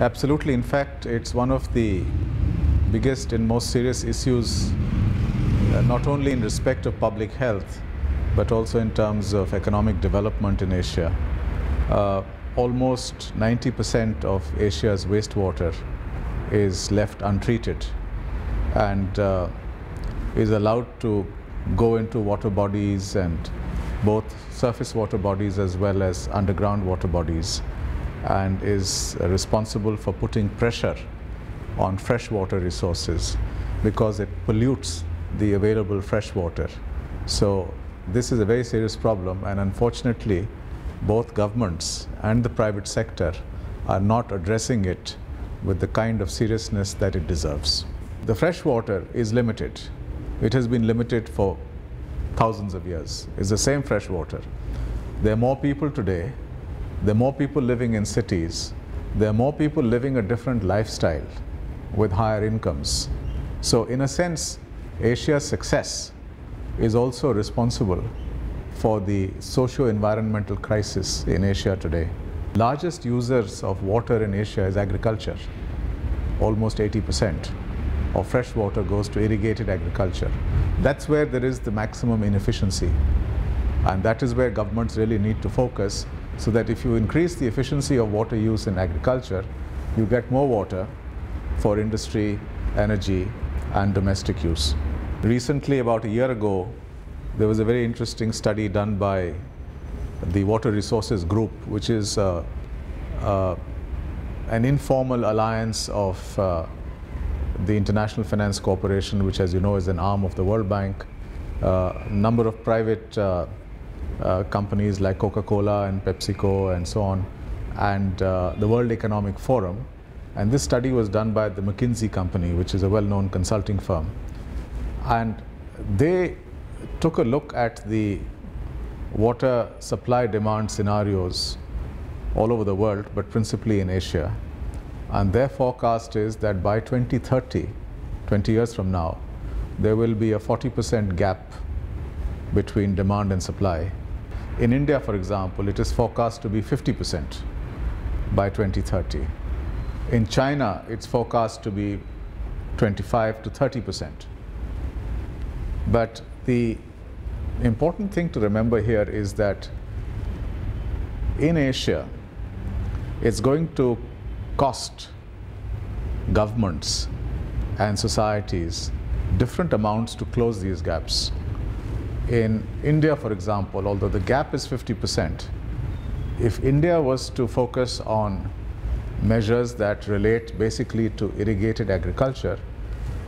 Absolutely. In fact, it's one of the biggest and most serious issues, not only in respect of public health, but also in terms of economic development in Asia. Almost 90% of Asia's wastewater is left untreated and is allowed to go into water bodies, and both surface water bodies as well as underground water bodies, and is responsible for putting pressure on freshwater resources because it pollutes the available fresh water. So this is a very serious problem, and unfortunately both governments and the private sector are not addressing it with the kind of seriousness that it deserves. The fresh water is limited. It has been limited for thousands of years. It's the same fresh water. There are more people today. There are more people living in cities. There are more people living a different lifestyle with higher incomes. So in a sense, Asia's success is also responsible for the socio-environmental crisis in Asia today. Largest users of water in Asia is agriculture. Almost 80% of fresh water goes to irrigated agriculture. That's where there is the maximum inefficiency, and that is where governments really need to focus, so that if you increase the efficiency of water use in agriculture, you get more water for industry, energy, and domestic use. Recently, about a year ago, there was a very interesting study done by the Water Resources Group, which is an informal alliance of the International Finance Corporation, which, as you know, is an arm of the World Bank, a number of private companies like Coca-Cola and PepsiCo and so on, and the World Economic Forum. And this study was done by the McKinsey company, which is a well-known consulting firm. And they took a look at the water supply demand scenarios all over the world, but principally in Asia. And their forecast is that by 2030, 20 years from now, there will be a 40% gap between demand and supply. In India, for example, it is forecast to be 50% by 2030. In China, it's forecast to be 25 to 30%. But the important thing to remember here is that in Asia, it's going to cost governments and societies different amounts to close these gaps. In India, for example, although the gap is 50%, if India was to focus on measures that relate basically to irrigated agriculture,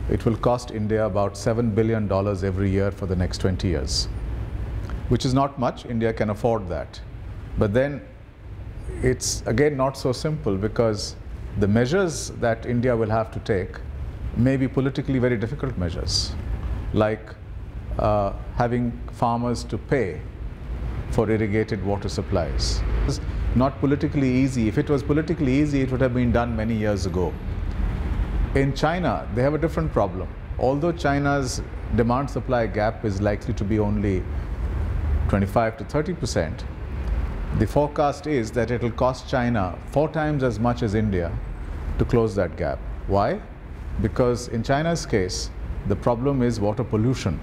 it will cost India about $7 billion every year for the next 20 years, which is not much. India can afford that. But then it's again not so simple, because the measures that India will have to take may be politically very difficult measures, like having farmers to pay for irrigated water supplies. It's not politically easy. If it was politically easy, it would have been done many years ago. In China, they have a different problem. Although China's demand-supply gap is likely to be only 25 to 30%, the forecast is that it will cost China 4 times as much as India to close that gap. Why? Because in China's case, the problem is water pollution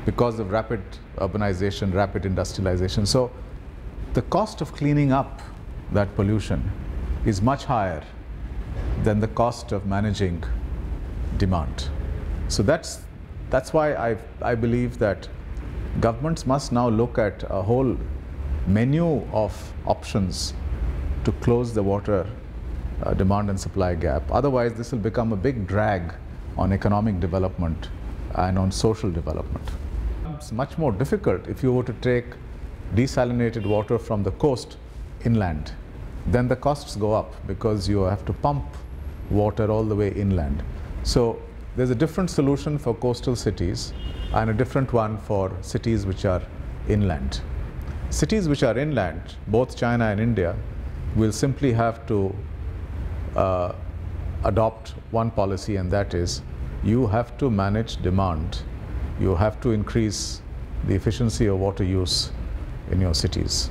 because of rapid urbanization, rapid industrialization. So the cost of cleaning up that pollution is much higher than the cost of managing demand. So that's why I believe that governments must now look at a whole menu of options to close the water demand and supply gap. Otherwise, this will become a big drag on economic development and on social development. It's much more difficult if you were to take desalinated water from the coast inland. Then the costs go up because you have to pump water all the way inland. So there's a different solution for coastal cities and a different one for cities which are inland. Cities which are inland, both China and India, will simply have to adopt one policy, and that is you have to manage demand. You have to increase the efficiency of water use in your cities.